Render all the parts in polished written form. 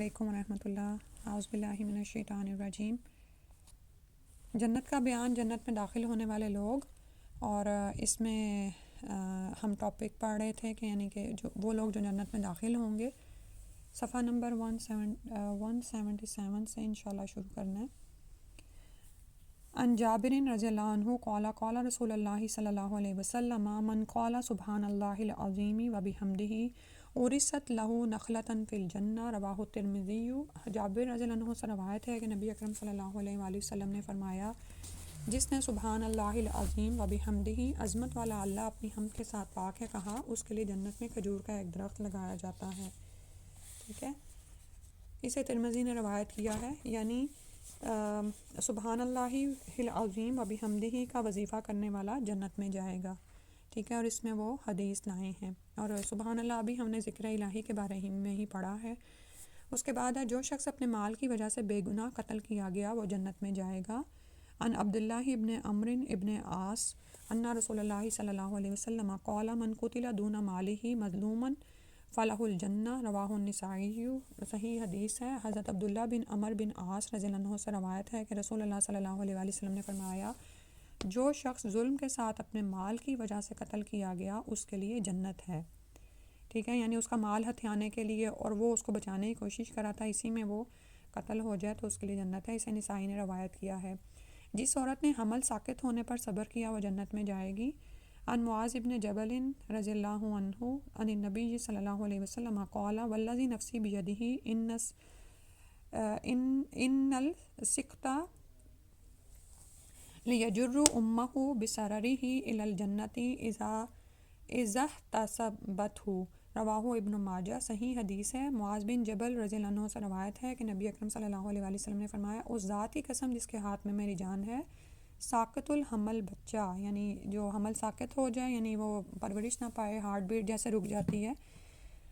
علیکم ورحمۃ اللہ۔ اعوذ باللہ من الشیطان الرجیم۔ جنت کا بیان، جنت میں داخل ہونے والے لوگ، اور اس میں ہم ٹاپک پڑھ رہے تھے کہ یعنی کہ وہ لوگ جو جنت میں داخل ہوں گے، صفحہ نمبر 177 سے انشاءاللہ شروع کرنا ہے۔ ان جابر رضی اللہ عنہ قال قال رسول اللہ صلی اللہ علیہ وسلم من قال سبحان اللہ العظیم وبحمدہ اورثت لہ نخلۃ فی الجنہ، رواہ الترمذی۔ جابر رضی اللہ عنہ سے روایت ہے کہ نبی اکرم صلی اللہ علیہ وآلہ وسلم نے فرمایا، جس نے سبحان اللہ العظیم وبحمدہ، عظمت والا اللہ اپنی حمد کے ساتھ پاک ہے، کہا، اس کے لیے جنت میں کھجور کا ایک درخت لگایا جاتا ہے۔ ٹھیک ہے، اسے ترمذی نے روایت کیا ہے، یعنی سبحان اللہ العظیم وبحمدہ کا وظیفہ کرنے والا جنت میں جائے گا۔ ٹھیک ہے، اور اس میں وہ حدیث لائے ہیں، اور سبحان اللہ ابھی ہم نے ذکر الہی کے بارے میں ہی پڑھا ہے۔ اس کے بعد ہے، جو شخص اپنے مال کی وجہ سے بے گناہ قتل کیا گیا وہ جنت میں جائے گا۔ ان عبداللہ ابن عمرو ابن عاص ان رسول اللہ صلی اللہ علیہ وسلم قال من قتل دون مالہ مظلوما فلہ الجنہ، رواہ النسائی۔ صحیح حدیث ہے۔ حضرت عبداللہ بن عمر بن عاص رضی اللہ عنہ سے روایت ہے کہ رسول اللہ صلی اللہ علیہ وآلہ وسلم نے فرمایا، جو شخص ظلم کے ساتھ اپنے مال کی وجہ سے قتل کیا گیا اس کے لیے جنت ہے۔ ٹھیک ہے، یعنی اس کا مال ہتھیانے کے لیے اور وہ اس کو بچانے کی کوشش کرا تھا، اسی میں وہ قتل ہو جائے تو اس کے لیے جنت ہے۔ اسے نسائی نے روایت کیا ہے۔ جس عورت نے حمل ساقط ہونے پر صبر کیا وہ جنت میں جائے گی۔ ان معاذ بن جبل رضی اللہ عنہ عن النبی صلی اللہ علیہ وسلم قال والذی نفسی بیدہ ان السقط لیجر امہ بسررہ الی الجنۃ اذا احتسبتہ، رواہ ابن ماجہ۔ صحیح حدیث ہے۔ معاذ بن جبل رضی اللہ عنہ سے روایت ہے کہ نبی اکرم صلی اللہ علیہ وآلہ وسلم نے فرمایا، اس ذات کی قسم جس کے ہاتھ میں میری جان ہے، ساقط الحمل بچہ، یعنی جو حمل ساقط ہو جائے، یعنی وہ پرورش نہ پائے، ہارٹ بیٹ جیسے رک جاتی ہے،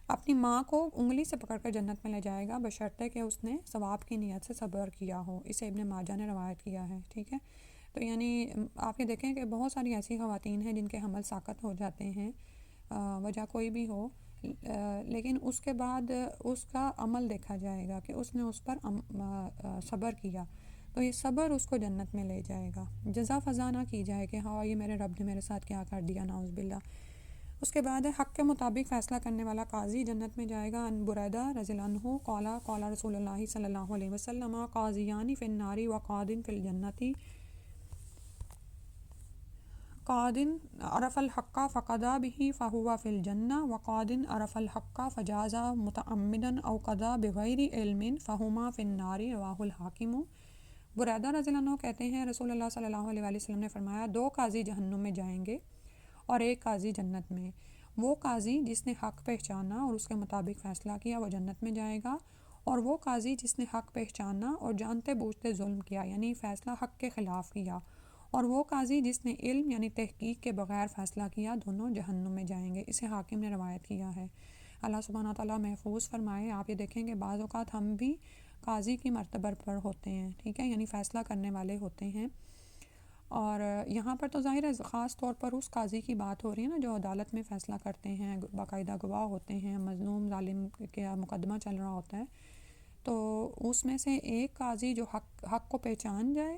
اپنی ماں کو انگلی سے پکڑ کر جنت میں لے جائے گا، بشرطے کہ اس نے ثواب کی نیت سے صبر کیا ہو۔ اسے ابن ماجہ نے روایت کیا ہے۔ ٹھیک ہے، تو یعنی آپ یہ دیکھیں کہ بہت ساری ایسی خواتین ہیں جن کے حمل ساقط ہو جاتے ہیں، وجہ کوئی بھی ہو، لیکن اس کے بعد اس کا عمل دیکھا جائے گا کہ اس نے اس پر صبر کیا، تو یہ صبر اس کو جنت میں لے جائے گا۔ جزا فضا نہ کی جائے کہ ہاں یہ میرے رب نے میرے ساتھ کیا کر دیا، نعوذ باللہ۔ اس کے بعد ہے، حق کے مطابق فیصلہ کرنے والا قاضی جنت میں جائے گا۔ ان بریدہ رضی اللہ عنہ قال قال رسول اللہ صلی اللہ علیہ وسلم قاضیان فی النار وقاض فی الجنۃ، قاض عرف الحق فقضى به فهو في الجنة، وقاض عرف الحق فجاز متعمدا او قضى بغیر علم فهما في النار، رواہ الحاکم۔ بریدہ رضی اللہ عنہ کہتے ہیں، رسول اللہ صلی اللہ علیہ وآلہ وسلم نے فرمایا، دو قاضی جہنم میں جائیں گے اور ایک قاضی جنت میں۔ وہ قاضی جس نے حق پہچانا اور اس کے مطابق فیصلہ کیا وہ جنت میں جائے گا، اور وہ قاضی جس نے حق پہچانا اور جانتے بوجھتے ظلم کیا، یعنی فیصلہ حق کے خلاف کیا، اور وہ قاضی جس نے علم یعنی تحقیق کے بغیر فیصلہ کیا، دونوں جہنم میں جائیں گے۔ اسے حاکم نے روایت کیا ہے۔ اللہ سبحانہ تعالیٰ محفوظ فرمائے۔ آپ یہ دیکھیں کہ بعض اوقات ہم بھی قاضی کی مرتبہ پر ہوتے ہیں، ٹھیک ہے، یعنی فیصلہ کرنے والے ہوتے ہیں، اور یہاں پر تو ظاہر ہے خاص طور پر اس قاضی کی بات ہو رہی ہے نا جو عدالت میں فیصلہ کرتے ہیں، باقاعدہ گواہ ہوتے ہیں، مظلوم ظالم کا مقدمہ چل رہا ہوتا ہے، تو اس میں سے ایک قاضی جو حق کو پہچان جائے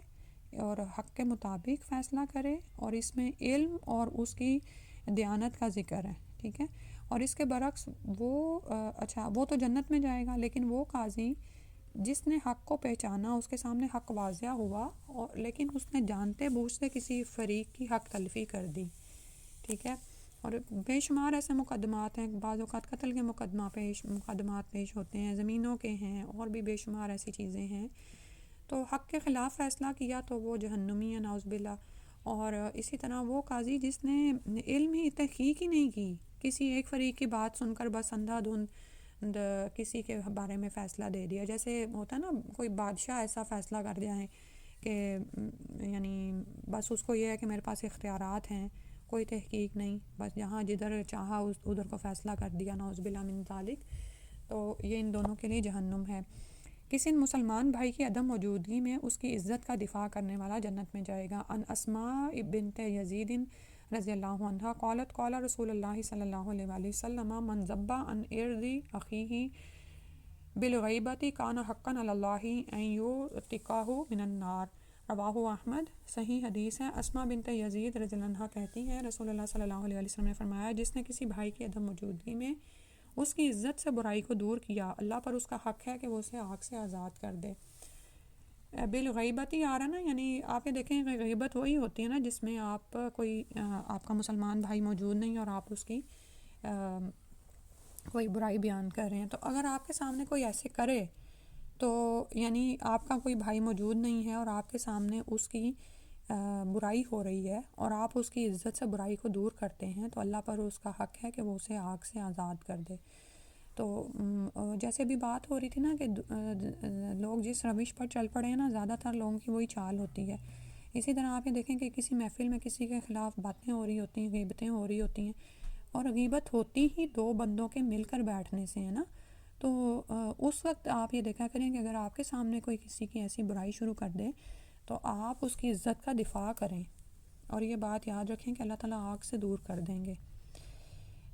اور حق کے مطابق فیصلہ کرے، اور اس میں علم اور اس کی دیانت کا ذکر ہے، ٹھیک ہے، اور اس کے برعکس وہ تو جنت میں جائے گا، لیکن وہ قاضی جس نے حق کو پہچانا، اس کے سامنے حق واضح ہوا، اور لیکن اس نے جانتے بوجھتے کسی فریق کی حق تلفی کر دی، ٹھیک ہے، اور بے شمار ایسے مقدمات ہیں، بعض اوقات قتل کے مقدمات پیش ہوتے ہیں، زمینوں کے ہیں، اور بھی بے شمار ایسی چیزیں ہیں، تو حق کے خلاف فیصلہ کیا تو وہ جہنمی ہے، نعوذ باللہ۔ اور اسی طرح وہ قاضی جس نے علم ہی تحقیق ہی نہیں کی، کسی ایک فریق کی بات سن کر بس اندھا دھند کسی کے بارے میں فیصلہ دے دیا، جیسے ہوتا ہے نا کوئی بادشاہ ایسا فیصلہ کر دیا ہے کہ یعنی بس اس کو یہ ہے کہ میرے پاس اختیارات ہیں، کوئی تحقیق نہیں، بس جہاں جدھر چاہا ادھر کو فیصلہ کر دیا، نعوذ باللہ من ذالک، تو یہ ان دونوں کے لیے جہنم ہے۔ کسی مسلمان بھائی کی عدم موجودگی میں اس کی عزت کا دفاع کرنے والا جنت میں جائے گا۔ ان اسماء بنت یزید رضی اللہ عنہا قالت قال رسول اللہ صلی اللہ علیہ وآلہ وسلم من ذب عن عرض اخیہ بالغیبت کان حقا علی اللہ ان یعتقہ من النار، رواہ احمد، صحیح حدیث ہے۔ اسماء بنت یزید رضی اللہ عنہا کہتی ہیں رسول اللہ صلی اللہ علیہ وسلم نے فرمایا جس نے کسی بھائی کی عدم موجودگی میں اس کی عزت سے برائی کو دور کیا، اللہ پر اس کا حق ہے کہ وہ اسے آگ سے آزاد کر دے۔ بالغیبت ہی آ رہا نا، یعنی آپ یہ دیکھیں کہ غیبت وہی ہوتی ہے نا جس میں آپ کوئی آپ کا مسلمان بھائی موجود نہیں اور آپ اس کی کوئی برائی بیان کر رہے ہیں، تو اگر آپ کے سامنے کوئی ایسے کرے تو یعنی آپ کا کوئی بھائی موجود نہیں ہے اور آپ کے سامنے اس کی برائی ہو رہی ہے اور آپ اس کی عزت سے برائی کو دور کرتے ہیں، تو اللہ پر اس کا حق ہے کہ وہ اسے آگ سے آزاد کر دے۔ تو جیسے بھی بات ہو رہی تھی نا کہ لوگ جس روش پر چل پڑے ہیں نا، زیادہ تر لوگوں کی وہی چال ہوتی ہے۔ اسی طرح آپ یہ دیکھیں کہ کسی محفل میں کسی کے خلاف باتیں ہو رہی ہوتی ہیں، غیبتیں ہو رہی ہوتی ہیں، اور غیبت ہوتی ہی دو بندوں کے مل کر بیٹھنے سے ہے نا، تو اس وقت آپ یہ دیکھا کریں کہ اگر آپ کے سامنے کوئی کسی کی ایسی برائی شروع کر دے تو آپ اس کی عزت کا دفاع کریں، اور یہ بات یاد رکھیں کہ اللہ تعالیٰ آگ سے دور کر دیں گے۔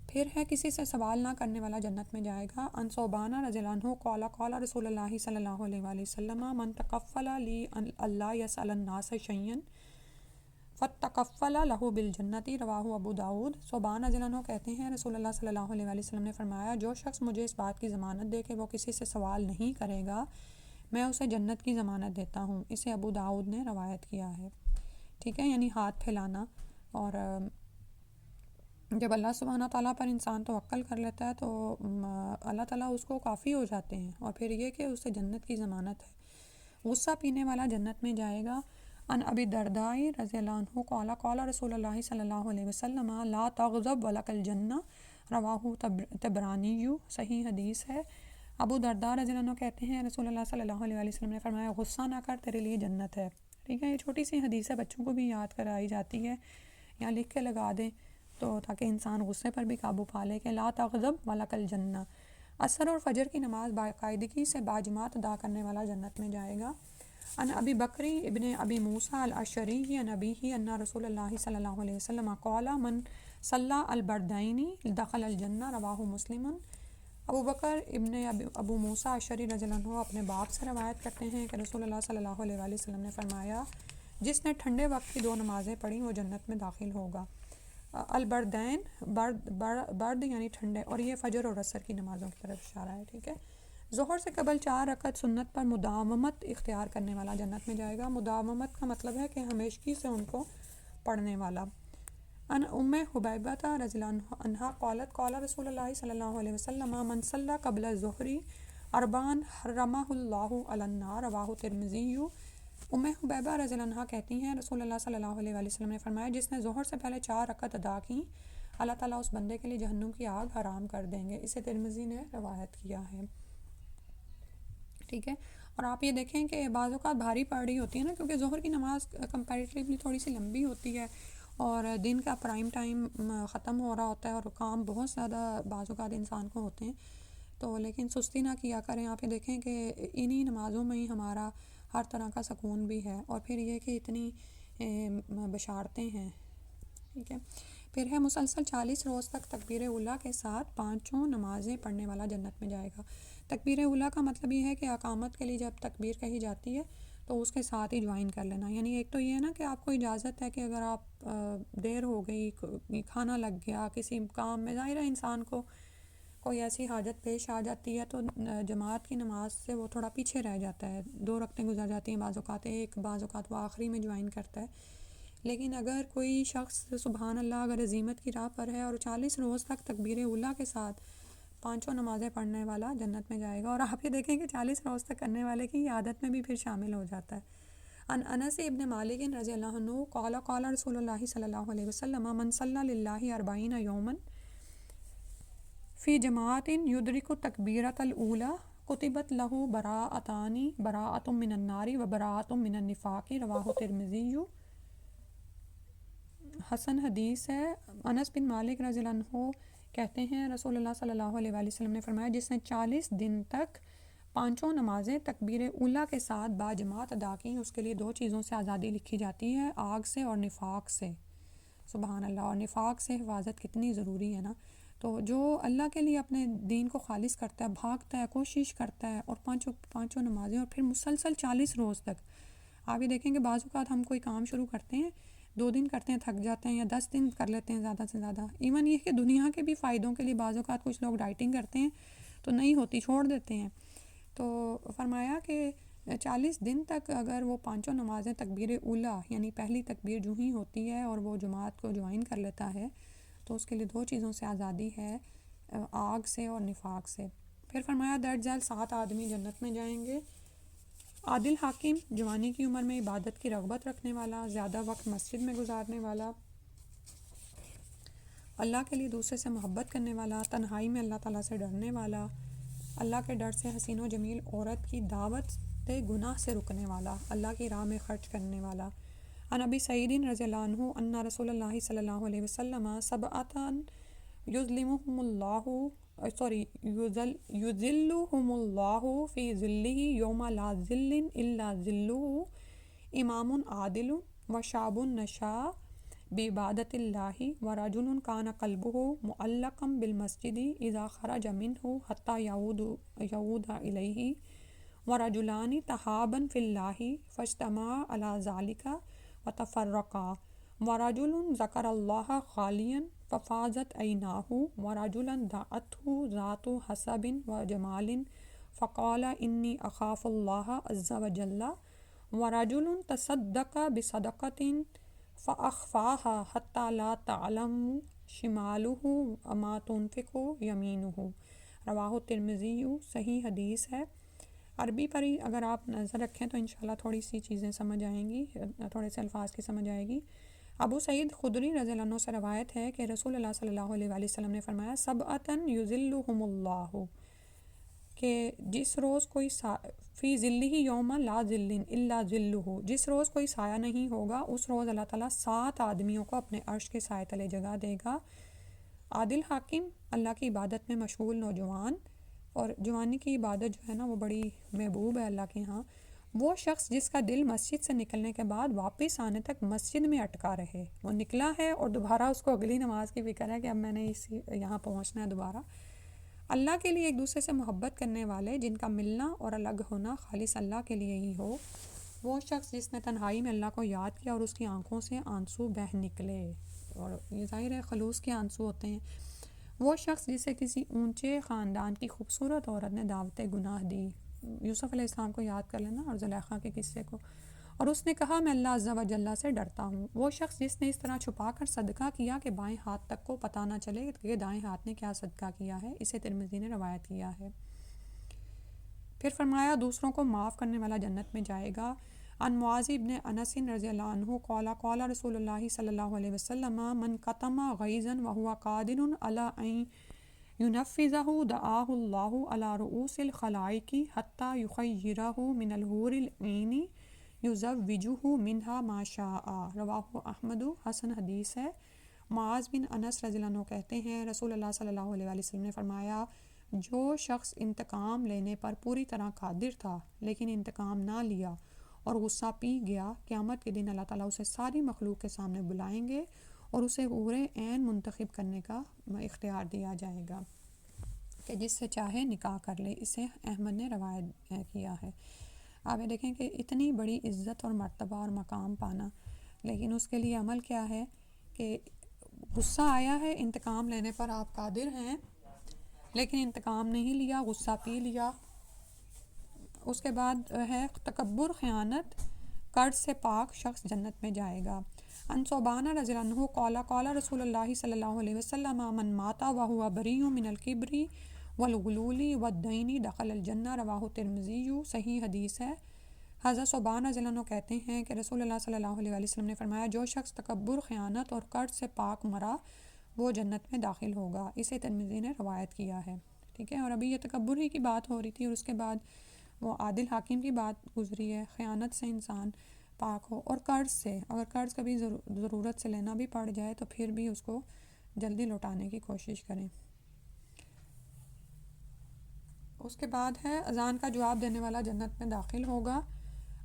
پھر ہے کسی سے سوال نہ کرنے والا جنت میں جائے گا۔ ان ثوبان رضی اللہ عنہ قال قال رسول اللہ صلی اللہ علیہ وآلہ وسلم من تکفل لی اللہ یسأل الناس شیئا فتکفل لہ بالجنت، رواہ ابو داود۔ ثوبان رضی اللہ عنہ کہتے ہیں رسول اللہ صلی اللہ علیہ وآلہ وسلم نے فرمایا جو شخص مجھے اس بات کی ضمانت دے کہ وہ کسی سے سوال نہیں کرے گا، میں اسے جنت کی ضمانت دیتا ہوں۔ اسے ابو داود نے روایت کیا ہے، ٹھیک ہے، یعنی ہاتھ پھیلانا۔ اور جب اللہ سبحانہ تعالیٰ پر انسان توکل کر لیتا ہے تو اللہ تعالیٰ اس کو کافی ہو جاتے ہیں، اور پھر یہ کہ اسے جنت کی ضمانت ہے۔ غصہ پینے والا جنت میں جائے گا۔ ان ابی الدرداء رضی اللہ عنہ قال قال رسول اللہ صلی اللہ علیہ وسلم لا تغضب ولک الجنہ، رواہ طبرانی، صحیح حدیث ہے۔ ابو درداء رضی اللہ عنہ کہتے ہیں رسول اللہ صلی اللہ علیہ وآلہ وسلم نے فرمایا غصہ نہ کر، تیرے لیے جنت ہے، ٹھیک ہے۔ یہ چھوٹی سی حدیث ہے، بچوں کو بھی یاد کرائی جاتی ہے، یا لکھ کے لگا دیں تو تاکہ انسان غصے پر بھی قابو پا لے کہ لا تغضب ولک الجنہ۔ عصر اور فجر کی نماز باقاعدگی سے باجماعت ادا کرنے والا جنت میں جائے گا۔ ان ابی بکری ابن ابی موسیٰ الاشعری ان ابیہ ان رسول اللہ صلی اللہ علیہ وسلم قال من صلی البردین دخل الجنہ، رواہ مسلم۔ ابو بکر ابن ابو موسیٰ اشعری رضی اللہ عنہ اپنے باپ سے روایت کرتے ہیں کہ رسول اللہ صلی اللہ علیہ وآلہ وسلم نے فرمایا جس نے ٹھنڈے وقت کی 2 نمازیں پڑھی وہ جنت میں داخل ہوگا۔ البردین برد یعنی ٹھنڈے، اور یہ فجر اور عصر کی نمازوں کی طرف اشارہ ہے، ٹھیک ہے۔ ظہر سے قبل 4 رکعت سنت پر مداومت اختیار کرنے والا جنت میں جائے گا۔ مداومت کا مطلب ہے کہ ہمیشگی سے ان کو پڑھنے والا۔ ان ام حبیبہ رضی اللہ عنہا قالت قال رسول اللہ صلی اللہ علیہ وسلم من صلی قبل الظہر 4 حرمہ اللہ علی النار، رواہ ترمذی۔ ام حبیبہ رضی اللہ عنہا کہتی ہیں رسول اللہ صلی اللہ علیہ وآلہ وسلم نے فرمایا جس نے ظہر سے پہلے 4 رکعت ادا کی اللہ تعالیٰ اس بندے کے لیے جہنم کی آگ حرام کر دیں گے۔ اسے ترمذی نے روایت کیا ہے، ٹھیک ہے۔ اور آپ یہ دیکھیں کہ بعض اوقات بھاری پڑ رہی ہوتی ہے نا، کیونکہ ظہر کی نماز کمپیریٹیولی تھوڑی سی لمبی ہوتی ہے اور دن کا پرائم ٹائم ختم ہو رہا ہوتا ہے اور کام بہت زیادہ بعض اوقات انسان کو ہوتے ہیں، تو لیکن سستی نہ کیا کریں۔ آپ یہ دیکھیں کہ انہی نمازوں میں ہی ہمارا ہر طرح کا سکون بھی ہے، اور پھر یہ کہ اتنی بشارتیں ہیں، ٹھیک ہے۔ پھر ہے مسلسل 40 روز تک تکبیر اولیٰ کے ساتھ 5 نمازیں پڑھنے والا جنت میں جائے گا۔ تکبیر اولیٰ کا مطلب یہ ہے کہ اقامت کے لیے جب تکبیر کہی جاتی ہے تو اس کے ساتھ ہی جوائن کر لینا، یعنی ایک تو یہ ہے نا کہ آپ کو اجازت ہے کہ اگر آپ دیر ہو گئی، کھانا لگ گیا، کسی کام میں، ظاہر ہے انسان کو کوئی ایسی حاجت پیش آ جاتی ہے تو جماعت کی نماز سے وہ تھوڑا پیچھے رہ جاتا ہے، 2 رکعتیں گزر جاتی ہیں، بعض اوقات ایک، بعض اوقات وہ آخری میں جوائن کرتا ہے۔ لیکن اگر کوئی شخص سبحان اللہ اگر عزیمت کی راہ پر ہے اور 40 روز تک تکبیر اولیٰ کے ساتھ 5 نمازیں پڑھنے والا جنت میں جائے گا، اور آپ یہ دیکھیں کہ 40 روز تک کرنے والے کی عادت میں بھی پھر شامل ہو جاتا ہے۔ ان انس ابن مالک رضی اللہ عنہ قال قال رسول اللہ صلی اللہ علیہ وسلم من صلی للہ 40 یوما فی جماعت یدرک تکبیرۃ الاولیٰ کتبت لہ براءۃ من النار و براءۃ من النفاق، رواہ ترمذی۔ حسن حدیث ہے۔ انس بن مالک رضی اللہ عنہ کہتے ہیں رسول اللہ صلی اللہ علیہ وآلہ وسلم نے فرمایا جس نے 40 دن تک 5 نمازیں تکبیر اولیٰ کے ساتھ باجماعت ادا کی اس کے لیے 2 چیزوں سے آزادی لکھی جاتی ہے، آگ سے اور نفاق سے۔ سبحان اللہ، اور نفاق سے حفاظت کتنی ضروری ہے نا، تو جو اللہ کے لیے اپنے دین کو خالص کرتا ہے، بھاگتا ہے، کوشش کرتا ہے، اور پانچوں نمازیں، اور پھر مسلسل 40 روز تک. آپ یہ دیکھیں کہ بعض اوقات ہم کوئی کام شروع کرتے ہیں، 2 دن کرتے ہیں تھک جاتے ہیں، یا 10 دن کر لیتے ہیں زیادہ سے زیادہ. ایون یہ کہ دنیا کے بھی فائدوں کے لیے بعض اوقات کچھ لوگ ڈائٹنگ کرتے ہیں تو نہیں ہوتی، چھوڑ دیتے ہیں. تو فرمایا کہ 40 دن تک اگر وہ پانچوں نمازیں تکبیر اولیٰ یعنی پہلی تکبیر جو ہی ہوتی ہے اور وہ جماعت کو جوائن کر لیتا ہے تو اس کے لیے 2 چیزوں سے آزادی ہے، آگ سے اور نفاق سے. پھر فرمایا درج ذیل 7 آدمی جنت میں جائیں گے. عادل حاکم، جوانی کی عمر میں عبادت کی رغبت رکھنے والا، زیادہ وقت مسجد میں گزارنے والا، اللہ کے لیے دوسرے سے محبت کرنے والا، تنہائی میں اللہ تعالیٰ سے ڈرنے والا، اللہ کے ڈر سے حسین و جمیل عورت کی دعوت گناہ سے رکنے والا، اللہ کی راہ میں خرچ کرنے والا. عن ابی سعید رضی اللہ عنہ ان رسول اللہ صلی اللہ علیہ وسلم سبعۃ یظلمہم اللہ یظلہم اللہ فی ظلہ یوم لا ظل الا ظلہ، امام عادل وشاب نشا بعبادۃ اللہ ورجل کان قلبہ معلقا بالمسجد اذا خرج منہ حتی یعود الیہ، ورجلان تحابا فی اللہ فاجتمعا علی ذلک وتفرقا، ورجل ذکر اللہ خالیا ففاضت عیناہ، ورجلا دعته ذات حسب وجمال فقال انی اخاف اللہ عز وجل، ورجل تصدق بصدقۃ فأخفاها حتى لا تعلم شماله ما تنفق يمينه، رواہ ترمذی. صحیح حدیث ہے. عربی پر ہی اگر آپ نظر رکھیں تو انشاءاللہ تھوڑی سی چیزیں سمجھ آئیں گی، تھوڑے سے الفاظ کی سمجھ آئے گی. ابو سعید خدری رضی اللہ عنہ سے روایت ہے کہ رسول اللہ صلی اللہ علیہ وآلہ وسلم نے فرمایا سبعۃ یظلہم اللہ، کہ جس روز کوئی فی ظلہ یوم لا ظل الا ظلہ، جس روز کوئی سایہ نہیں ہوگا اس روز اللہ تعالیٰ 7 آدمیوں کو اپنے عرش کے سائے تلے جگہ دے گا. عادل حاکم، اللہ کی عبادت میں مشغول نوجوان، اور جوانی کی عبادت جو ہے نا وہ بڑی محبوب ہے اللہ کے ہاں. وہ شخص جس کا دل مسجد سے نکلنے کے بعد واپس آنے تک مسجد میں اٹکا رہے، وہ نکلا ہے اور دوبارہ اس کو اگلی نماز کی فکر ہے کہ اب میں نے یہاں پہنچنا ہے دوبارہ. اللہ کے لیے ایک دوسرے سے محبت کرنے والے جن کا ملنا اور الگ ہونا خالص اللہ کے لیے ہی ہو. وہ شخص جس نے تنہائی میں اللہ کو یاد کیا اور اس کی آنکھوں سے آنسو بہہ نکلے، اور یہ ظاہر ہے خلوص کے آنسو ہوتے ہیں. وہ شخص جسے کسی اونچے خاندان کی خوبصورت عورت نے دعوت گناہ دی، یوسف علیہ السلام کو یاد کر لینا اور زلیخا کے قصے کو، اور اس نے کہا میں اللہ عز و جل سے ڈرتا ہوں. وہ شخص جس نے اس طرح چھپا کر صدقہ کیا کہ بائیں ہاتھ تک کو پتہ نہ چلے کہ دائیں ہاتھ نے کیا صدقہ کیا ہے، اسے ترمذی نے روایت کیا ہے. پھر فرمایا دوسروں کو معاف کرنے والا جنت میں جائے گا. عن معاذ بن انس رضی اللہ عنہ قال قال رسول اللہ صلی اللہ علیہ وسلم من کتم غیظا وهو قادر علی ان ينفذه دعاه الله على رؤوس الخلائق حتى يخيره من الحور العین یزوجہ منہا ما شاء، رواہ احمد. حسن حدیث ہے. معاذ بن انس رضی اللہ عنہ کہتے ہیں رسول اللہ صلی اللہ علیہ وآلہ وسلم نے فرمایا جو شخص انتقام لینے پر پوری طرح قادر تھا لیکن انتقام نہ لیا اور غصہ پی گیا، قیامت کے دن اللہ تعالیٰ اسے ساری مخلوق کے سامنے بلائیں گے اور اسے حور عین منتخب کرنے کا اختیار دیا جائے گا کہ جس سے چاہے نکاح کر لے. اسے احمد نے روایت کیا ہے. آپ یہ دیکھیں کہ اتنی بڑی عزت اور مرتبہ اور مقام پانا، لیکن اس کے لیے عمل کیا ہے کہ غصہ آیا ہے، انتقام لینے پر آپ قادر ہیں لیکن انتقام نہیں لیا، غصہ پی لیا. اس کے بعد ہے تکبر، خیانت، قرض سے پاک شخص جنت میں جائے گا. عن ثوبان رضی اللہ عنہ قال قال رسول اللہ صلی اللہ علیہ وسلم من مات وهو بریء من الکبر والغلول والدین دخل الجنہ، رواہ ترمذی. صحیح حدیث ہے. حضرت ثوبان رضی اللہ عنہ کہتے ہیں کہ رسول اللہ صلی اللہ علیہ وسلم نے فرمایا جو شخص تکبر، خیانت اور قرض سے پاک مرا وہ جنت میں داخل ہوگا. اسے ترمذی نے روایت کیا ہے. ٹھیک ہے. اور ابھی یہ تکبر ہی کی بات ہو رہی تھی اور اس کے بعد وہ عادل حاکم کی بات گزری ہے. خیانت سے انسان پاک ہو، اور قرض سے، اگر قرض کبھی ضرورت سے لینا بھی پڑ جائے تو پھر بھی اس کو جلدی لوٹانے کی کوشش کریں. اس کے بعد ہے اذان کا جواب دینے والا جنت میں داخل ہوگا.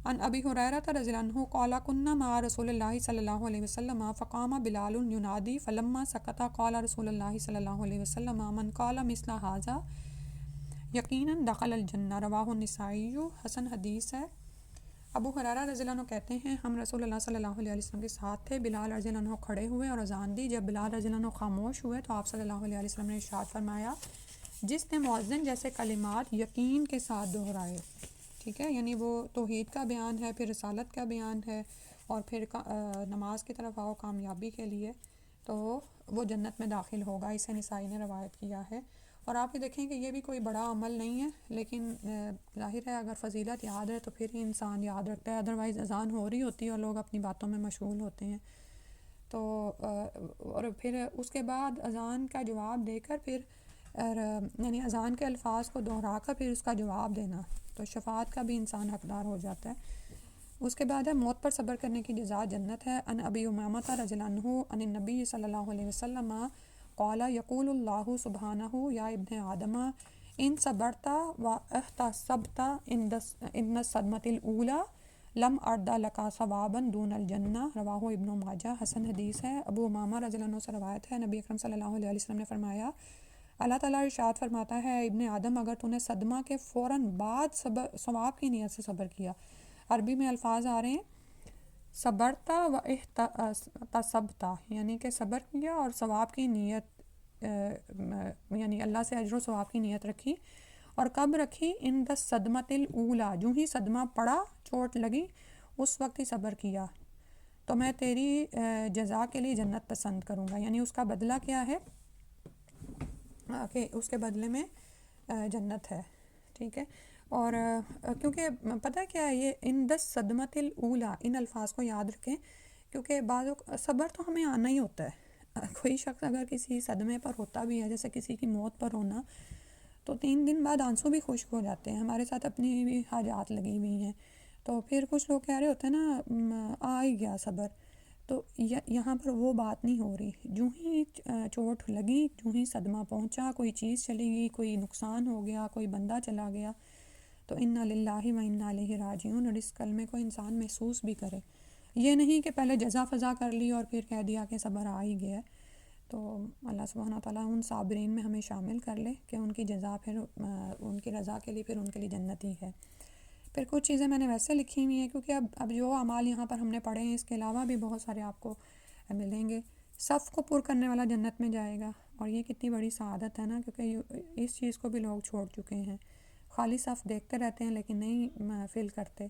عن ابی ہریرہ رضی اللہ عنہ قال كنا مع رسول اللہ صلی اللہ علیہ وسلم فقام بلال ینادی فلما سکت قال رسول اللہ صلی اللہ علیہ وسلم من قال مثل هذا یقینا دخل الجنہ، رواہ النسائی، حسن حدیث ہے۔ ابو ہریرہ رضی اللہ عنہ کہتے ہیں ہم رسول اللہ صلی اللہ علیہ وسلم کے ساتھ تھے، بلال رضی اللہ عنہ کھڑے ہوئے اور اذان دی۔ جب بلال رضی اللہ عنہ خاموش ہوئے تو آپ صلی اللہ علیہ وسلم نے ارشاد فرمایا جس نے مؤذن جیسے کلمات یقین کے ساتھ دہرائے، ٹھیک ہے، یعنی وہ توحید کا بیان ہے، پھر رسالت کا بیان ہے، اور پھر نماز کی طرف آؤ کامیابی کے لیے، تو وہ جنت میں داخل ہوگا۔ اسے نسائی نے روایت کیا ہے۔ اور آپ یہ دیکھیں کہ یہ بھی کوئی بڑا عمل نہیں ہے، لیکن ظاہر ہے اگر فضیلت یاد ہے تو پھر ہی انسان یاد رکھتا ہے، ادروائز اذان ہو رہی ہوتی ہے اور لوگ اپنی باتوں میں مشغول ہوتے ہیں۔ تو اور پھر اس کے بعد اذان کا جواب دے کر پھر یعنی اذان کے الفاظ کو دہرا کر پھر اس کا جواب دینا، تو شفاعت کا بھی انسان حقدار ہو جاتا ہے۔ اس کے بعد ہے موت پر صبر کرنے کی جزا جنت ہے۔ ان ابی امامہ رضی اللہ عنہ عن النبی صلی اللہ علیہ وسلم قال یقول اللہ سبحانہ یا ابن آدم ان صبرت و احتسبت ان الصدمۃ الاولی لم ارد لکا ثوابا دون الجنہ، رواہ ابن ماجہ، حسن حدیث ہے۔ ابو امامہ رضی اللہ عنہ سے روایت ہے، نبی اکرم صلی اللہ علیہ وسلم نے فرمایا اللہ تعالیٰ ارشاد فرماتا ہے ابن آدم اگر تو نے صدمہ کے فوراً بعد ثواب کی نیت سے صبر کیا، عربی میں الفاظ آ رہے ہیں صبرتا و احتسبتا، یعنی کہ صبر کیا اور ثواب کی نیت یعنی اللہ سے اجر و ثواب کی نیت رکھی، اور کب رکھی؟ ان دا صدمۃ الاولی، جو ہی صدمہ پڑا، چوٹ لگی، اس وقت ہی صبر کیا تو میں تیری جزا کے لیے جنت پسند کروں گا، یعنی اس کا بدلہ کیا ہے کہ اس کے بدلے میں جنت ہے، ٹھیک ہے۔ اور کیونکہ پتہ کیا ہے یہ ان دا صدمۃ الاولی، ان الفاظ کو یاد رکھیں، کیونکہ بعض صبر تو ہمیں آنا ہی ہوتا ہے۔ کوئی شخص اگر کسی صدمے پر ہوتا بھی ہے، جیسے کسی کی موت پر ہونا، تو 3 دن بعد آنسو بھی خشک ہو جاتے ہیں۔ ہمارے ساتھ اپنی بھی حاجات لگی ہوئی ہیں، تو پھر کچھ لوگ کہہ رہے ہوتے ہیں نا آ ہی گیا صبر، تو یہاں پر وہ بات نہیں ہو رہی۔ جو ہی چوٹ لگی، جو ہی صدمہ پہنچا، کوئی چیز چلی گئی، کوئی نقصان ہو گیا، کوئی بندہ چلا گیا، تو انا للہ و انا الیہ راجعون، اور اس کلمے کو انسان محسوس بھی کرے، یہ نہیں کہ پہلے جزا فضا کر لی اور پھر کہہ دیا کہ صبر آ ہی گیا ہے۔ تو اللہ سبحانہ تعالیٰ ان صابرین میں ہمیں شامل کر لے کہ ان کی جزا پھر ان کی رضا کے لیے پھر ان کے لیے جنت ہی ہے۔ پھر کچھ چیزیں میں نے ویسے لکھی ہوئی ہیں، کیونکہ اب جو اعمال یہاں پر ہم نے پڑھے ہیں اس کے علاوہ بھی بہت سارے آپ کو ملیں گے۔ صف کو پر کرنے والا جنت میں جائے گا، اور یہ کتنی بڑی سعادت ہے نا، کیونکہ اس چیز کو بھی لوگ چھوڑ چکے ہیں، خالی صف دیکھتے رہتے ہیں لیکن نہیں فل کرتے۔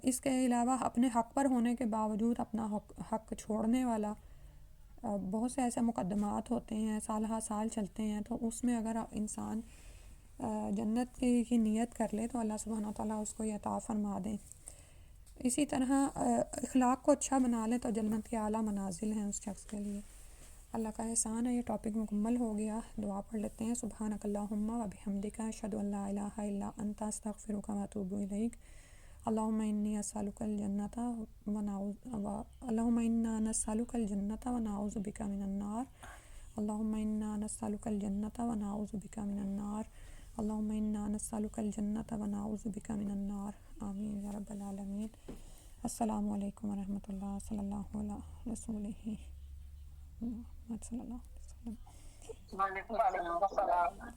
اس کے علاوہ اپنے حق پر ہونے کے باوجود اپنا حق چھوڑنے والا، بہت سے ایسے مقدمات ہوتے ہیں سال ہا سال چلتے ہیں، تو اس میں اگر انسان جنت کی نیت کر لے تو اللہ سبحانہ تعالیٰ اس کو یہ عطا فرما دیں۔ اسی طرح اخلاق کو اچھا بنا لے تو جنت کے اعلیٰ منازل ہیں اس شخص کے لیے۔ اللہ کا احسان ہے، یہ ٹاپک مکمل ہو گیا۔ دعا پڑھ لیتے ہیں۔ سبحانک اللہم و بحمدک، اشہد ان لا الہ الا انت، استغفرک و اتوب الیک۔ اللہم انی اسألک الجنۃ اللہم انا نسألک الجنۃ و نعوذ بک من النار، اللہم انا نسألک الجنۃ و نعوذ بک من النار، اللہم انا نسألک الجنۃ و نعوذ بک من النار، آمین یا رب العالمین۔ السلام علیکم ورحمۃ اللہ، صلی اللہ علیہ رسولہ محمد صلی اللہ علیہ وسلم۔ وعلیکم السلام۔